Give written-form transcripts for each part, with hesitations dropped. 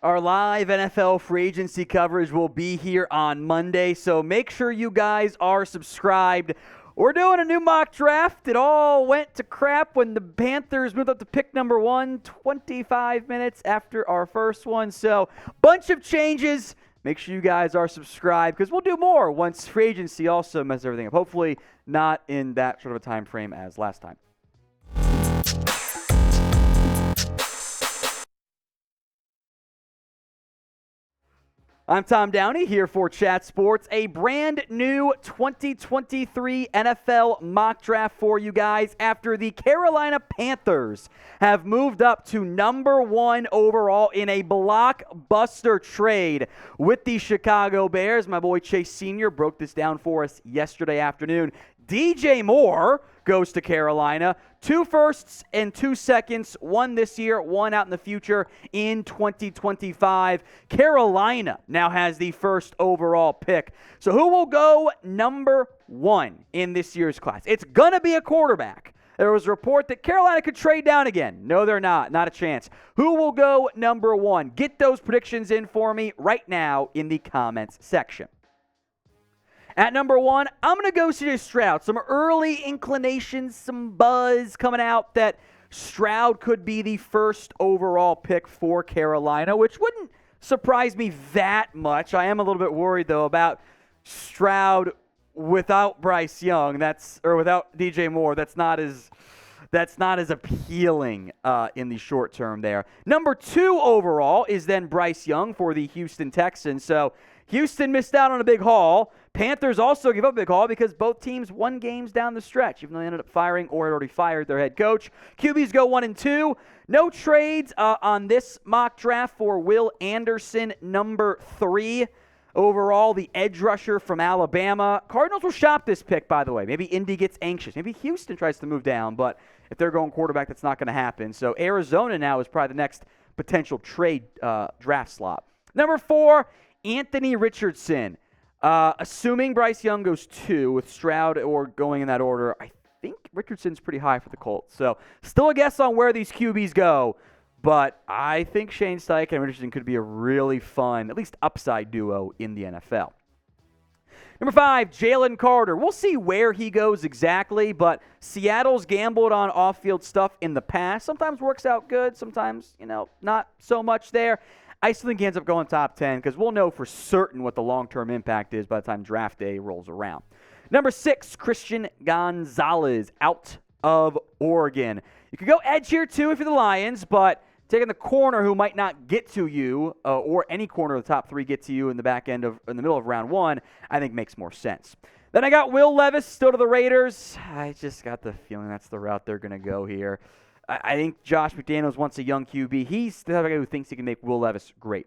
Our live NFL free agency coverage will be here on Monday, so make sure you guys are subscribed. We're doing a new mock draft. It all went to crap when the Panthers moved up to pick number 1 25 minutes after our first one. So, bunch of changes. Make sure you guys are subscribed because we'll do more once free agency also messes everything up. Hopefully not in that sort of a time frame as last time. I'm Tom Downey here for Chat Sports, a brand new 2023 NFL mock draft for you guys after the Carolina Panthers have moved up to number 1 overall in a blockbuster trade with the Chicago Bears. My boy Chase Sr. broke this down for us yesterday afternoon. DJ Moore goes to Carolina. 2 firsts and 2 seconds, 1 this year, 1 out in the future in 2025. Carolina now has the first overall pick. So who will go number 1 in this year's class? It's going to be a quarterback. There was a report that Carolina could trade down again. No, they're not. Not a chance. Who will go number 1? Get those predictions in for me right now in the comments section. At number 1, I'm going to go CJ Stroud. Some early inclinations, some buzz coming out that Stroud could be the first overall pick for Carolina, which wouldn't surprise me that much. I am a little bit worried, though, about Stroud without Bryce Young, or without DJ Moore. That's not as appealing in the short term there. Number 2 overall is then Bryce Young for the Houston Texans. So Houston missed out on a big haul. Panthers also give up a big haul because both teams won games down the stretch, even though they ended up firing or had already fired their head coach. QBs go 1 and 2. No trades on this mock draft for Will Anderson, number 3. Overall, the edge rusher from Alabama. Cardinals will shop this pick, by the way. Maybe Indy gets anxious. Maybe Houston tries to move down, but if they're going quarterback, that's not going to happen. So Arizona now is probably the next potential trade draft slot. Number 4, Anthony Richardson. Assuming Bryce Young goes 2 with Stroud or going in that order, I think Richardson's pretty high for the Colts. So still a guess on where these QBs go, but I think Shane Steichen and Richardson could be a really fun, at least upside duo in the NFL. Number 5, Jalen Carter. We'll see where he goes exactly, but Seattle's gambled on off-field stuff in the past. Sometimes works out good, sometimes, not so much there. I still think he ends up going top 10 because we'll know for certain what the long-term impact is by the time draft day rolls around. Number 6, Christian Gonzalez out of Oregon. You could go edge here too if you're the Lions, but taking the corner who might not get to you or any corner of the top 3 get to you in the middle of round 1, I think makes more sense. Then I got Will Levis still to the Raiders. I just got the feeling that's the route they're going to go here. I think Josh McDaniels wants a young QB. He's the type of guy who thinks he can make Will Levis great.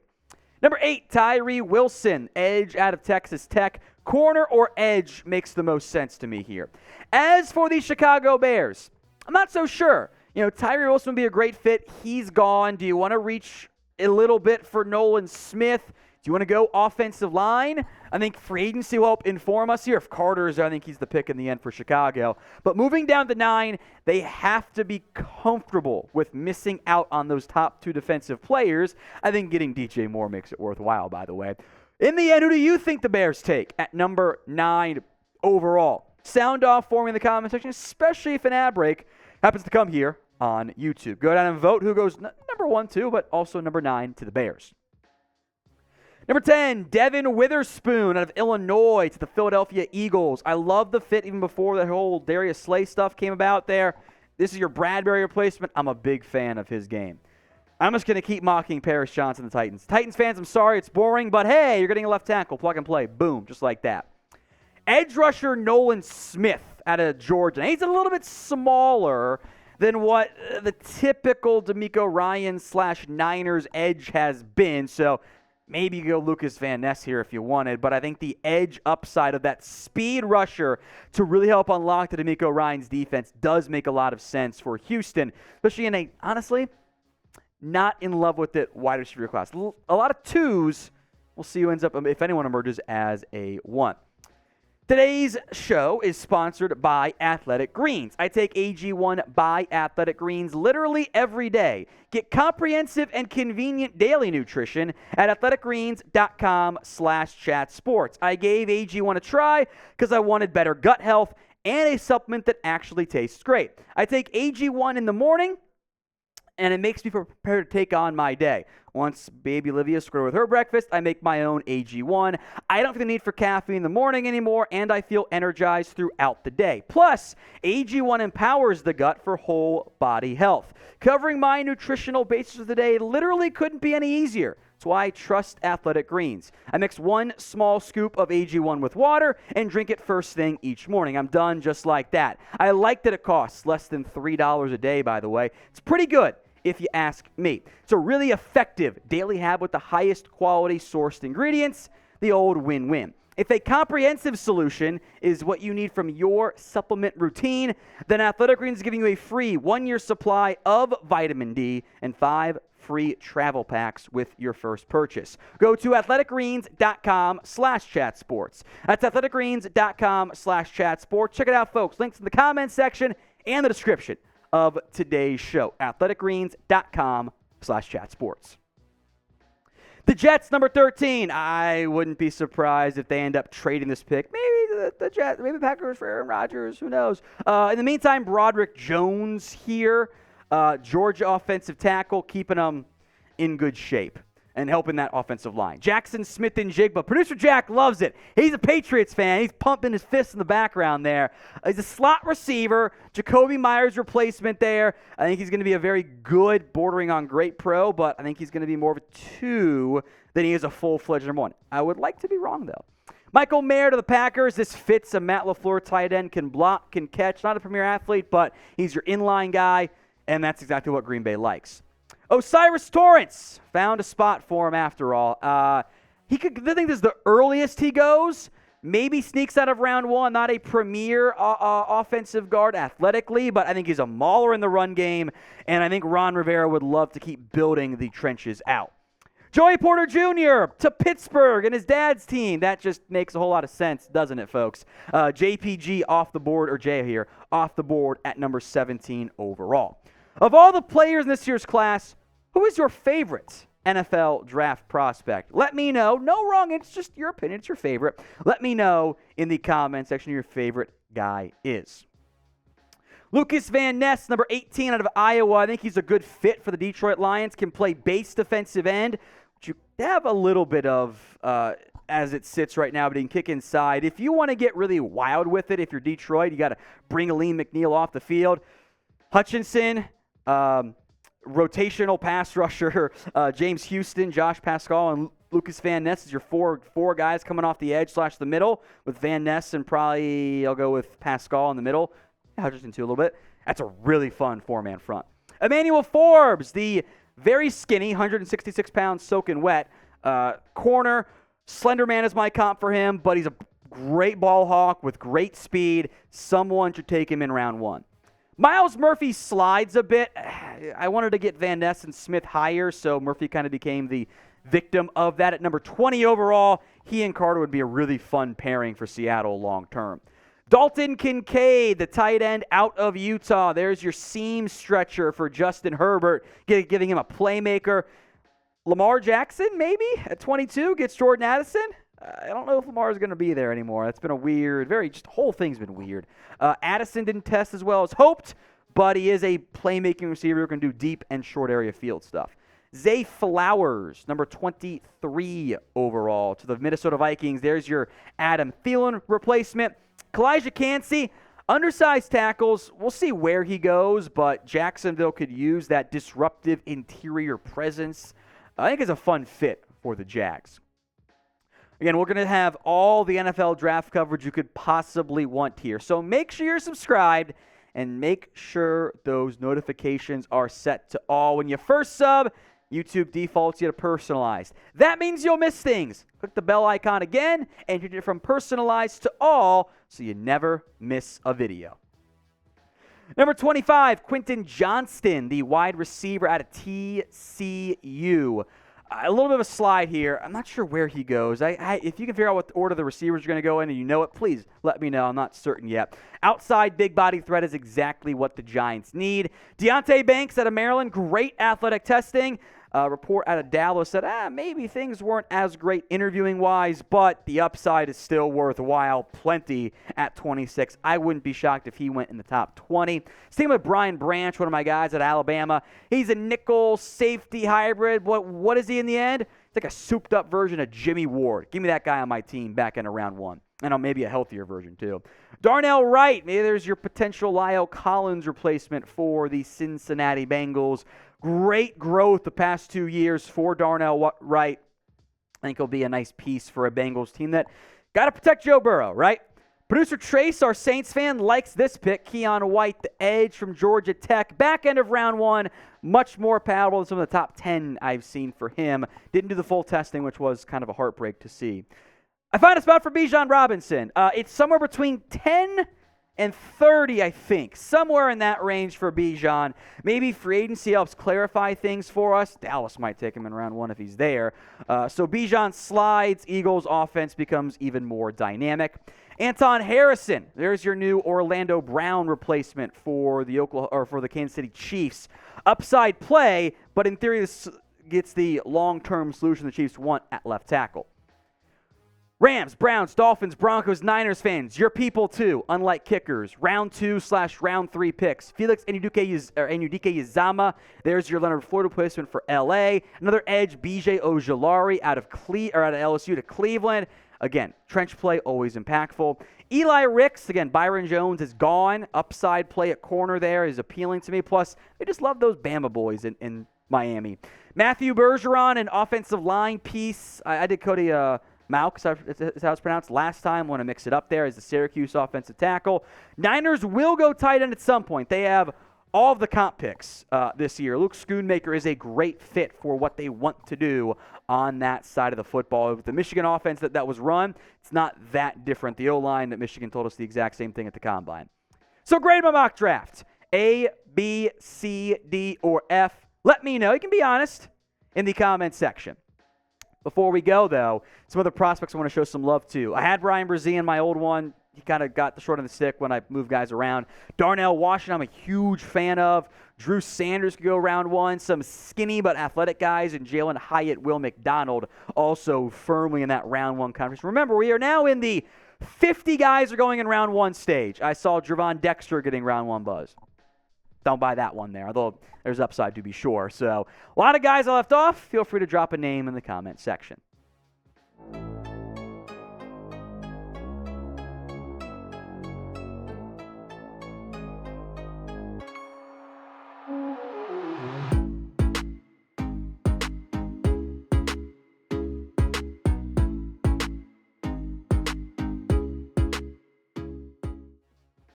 Number 8, Tyree Wilson, edge out of Texas Tech. Corner or edge makes the most sense to me here. As for the Chicago Bears, I'm not so sure. Tyree Wilson would be a great fit. He's gone. Do you want to reach a little bit for Nolan Smith? Do you want to go offensive line? I think free agency will help inform us here. If Carter is there, I think he's the pick in the end for Chicago. But moving down to 9, they have to be comfortable with missing out on those top 2 defensive players. I think getting DJ Moore makes it worthwhile, by the way. In the end, who do you think the Bears take at number 9 overall? Sound off for me in the comment section, especially if an ad break happens to come here on YouTube. Go down and vote who goes number 1, 2, but also number 9 to the Bears. Number 10, Devin Witherspoon out of Illinois to the Philadelphia Eagles. I love the fit even before the whole Darius Slay stuff came about there. This is your Bradbury replacement. I'm a big fan of his game. I'm just going to keep mocking Paris Johnson, the Titans. Titans fans, I'm sorry, it's boring, but hey, you're getting a left tackle, plug and play. Boom, just like that. Edge rusher Nolan Smith out of Georgia. He's a little bit smaller than what the typical DeMeco Ryan/Niners edge has been, so maybe you go Lucas Van Ness here if you wanted, but I think the edge upside of that speed rusher to really help unlock the DeMeco Ryans defense does make a lot of sense for Houston, especially in honestly, not in love with it wide receiver class. A lot of 2s. We'll see who ends up, if anyone emerges as a 1. Today's show is sponsored by Athletic Greens. I take AG1 by Athletic Greens literally every day. Get comprehensive and convenient daily nutrition at athleticgreens.com/chatsports. I gave AG1 a try because I wanted better gut health and a supplement that actually tastes great. I take AG1 in the morning, and it makes me prepared to take on my day. Once baby Olivia squared with her breakfast, I make my own AG1. I don't feel the need for caffeine in the morning anymore, and I feel energized throughout the day. Plus, AG1 empowers the gut for whole body health. Covering my nutritional basis of the day literally couldn't be any easier. That's why I trust Athletic Greens. I mix 1 small scoop of AG1 with water and drink it first thing each morning. I'm done just like that. I like that it costs less than $3 a day, by the way. It's pretty good, if you ask me. It's a really effective daily habit with the highest quality sourced ingredients, the old win-win. If a comprehensive solution is what you need from your supplement routine, then Athletic Greens is giving you a free 1-year supply of vitamin D and 5 free travel packs with your first purchase. Go to athleticgreens.com/chatsports. That's athleticgreens.com/chatsports. Check it out, folks. Links in the comments section and the description of today's show. athleticgreens.com/chatsports. The Jets, number 13. I wouldn't be surprised if they end up trading this pick. Maybe the Jets, maybe Packers for Aaron Rodgers. Who knows? In the meantime, Broderick Jones here, Georgia offensive tackle, keeping them in good shape and helping that offensive line. Jackson Smith-Njigba. Producer Jack loves it. He's a Patriots fan. He's pumping his fists in the background there. He's a slot receiver. Jacoby Myers replacement there. I think he's going to be a very good, bordering on great pro, but I think he's going to be more of a 2 than he is a full-fledged number 1. I would like to be wrong, though. Michael Mayer to the Packers. This fits a Matt LaFleur tight end. Can block, can catch. Not a premier athlete, but he's your inline guy, and that's exactly what Green Bay likes. Osiris Torrance found a spot for him after all. I think this is the earliest he goes. Maybe sneaks out of round 1. Not a premier offensive guard athletically, but I think he's a mauler in the run game, and I think Ron Rivera would love to keep building the trenches out. Joey Porter Jr. to Pittsburgh and his dad's team. That just makes a whole lot of sense, doesn't it, folks? JPG off the board, or Jay here, off the board at number 17 overall. Of all the players in this year's class, who is your favorite NFL draft prospect? Let me know. No wrong, it's just your opinion. It's your favorite. Let me know in the comment section who your favorite guy is. Lucas Van Ness, number 18 out of Iowa. I think he's a good fit for the Detroit Lions. Can play base defensive end, which you have a little bit of as it sits right now, but he can kick inside. If you want to get really wild with it, if you're Detroit, you got to bring Aleem McNeil off the field. Hutchinson, rotational pass rusher, James Houston, Josh Pascal, and Lucas Van Ness is your four guys coming off the edge / the middle, with Van Ness and probably I'll go with Pascal in the middle. Hutchinson too a little bit. That's a really fun 4-man front. Emmanuel Forbes, the very skinny, 166 pounds soaking wet corner. Slender man is my comp for him, but he's a great ball hawk with great speed. Someone should take him in round 1. Myles Murphy slides a bit. I wanted to get Van Ness and Smith higher, so Murphy kind of became the victim of that at number 20 overall. He and Carter would be a really fun pairing for Seattle long term. Dalton Kincaid, the tight end out of Utah. There's your seam stretcher for Justin Herbert, giving him a playmaker. Lamar Jackson, maybe, at 22, gets Jordan Addison. I don't know if Lamar is going to be there anymore. That's been a weird, the whole thing's been weird. Addison didn't test as well as hoped, but he is a playmaking receiver who can do deep and short area field stuff. Zay Flowers, number 23 overall to the Minnesota Vikings. There's your Adam Thielen replacement. Kalijah Kancey, undersized tackles. We'll see where he goes, but Jacksonville could use that disruptive interior presence. I think it's a fun fit for the Jags. Again, we're going to have all the NFL draft coverage you could possibly want here. So make sure you're subscribed and make sure those notifications are set to all. When you first sub, YouTube defaults you to personalized. That means you'll miss things. Click the bell icon again and change it from personalized to all so you never miss a video. Number 25, Quentin Johnston, the wide receiver out of TCU. A little bit of a slide here. I'm not sure where he goes. If you can figure out what order the receivers are going to go in and you know it, please let me know. I'm not certain yet. Outside big body threat is exactly what the Giants need. Deonte Banks out of Maryland, great athletic testing. Report out of Dallas said, maybe things weren't as great interviewing-wise, but the upside is still worthwhile. Plenty at 26. I wouldn't be shocked if he went in the top 20. Same with Brian Branch, one of my guys at Alabama. He's a nickel safety hybrid. What is he in the end? It's like a souped-up version of Jimmy Ward. Give me that guy on my team back in round 1. And maybe a healthier version, too. Darnell Wright, maybe there's your potential Lyle Collins replacement for the Cincinnati Bengals. Great growth the past 2 years for Darnell Wright. I think he'll be a nice piece for a Bengals team that got to protect Joe Burrow, right? Producer Trace, our Saints fan, likes this pick. Keon White, the edge from Georgia Tech. Back end of round 1, much more palatable than some of the top 10 I've seen for him. Didn't do the full testing, which was kind of a heartbreak to see. I found a spot for Bijan Robinson. It's somewhere between 10 and 30, I think. Somewhere in that range for Bijan. Maybe free agency helps clarify things for us. Dallas might take him in round 1 if he's there. So Bijan slides. Eagles' offense becomes even more dynamic. Anton Harrison, there's your new Orlando Brown replacement for the Kansas City Chiefs. Upside play, but in theory this gets the long-term solution the Chiefs want at left tackle. Rams, Browns, Dolphins, Broncos, Niners fans, your people too, unlike kickers. Round 2/round 3 picks. Felix Anudike-Uzomah, there's your Leonard Floyd replacement for L.A. Another edge, B.J. Ojulari out of LSU to Cleveland. Again, trench play, always impactful. Eli Ricks, again, Byron Jones is gone. Upside play at corner there is appealing to me. Plus, I just love those Bama boys in Miami. Matthew Bergeron, an offensive line piece. I did Cody Mauch, is how it's pronounced, last time. Want to mix it up there as the Syracuse offensive tackle. Niners will go tight end at some point. They have all of the comp picks this year. Luke Schoonmaker is a great fit for what they want to do on that side of the football. With the Michigan offense that was run, it's not that different. The O-line at Michigan told us the exact same thing at the Combine. So grade my mock draft. A, B, C, D, or F. Let me know. You can be honest in the comment section. Before we go, though, some other prospects I want to show some love to. I had Ryan Brzee in my old one. He kind of got the short end of the stick when I moved guys around. Darnell Washington, I'm a huge fan of. Drew Sanders could go round 1. Some skinny but athletic guys. And Jalen Hyatt, Will McDonald, also firmly in that round 1 conference. Remember, we are now in the 50 guys are going in round 1 stage. I saw Javon Dexter getting round 1 buzz. Don't buy that one there, although there's upside to be sure. So a lot of guys I left off. Feel free to drop a name in the comment section.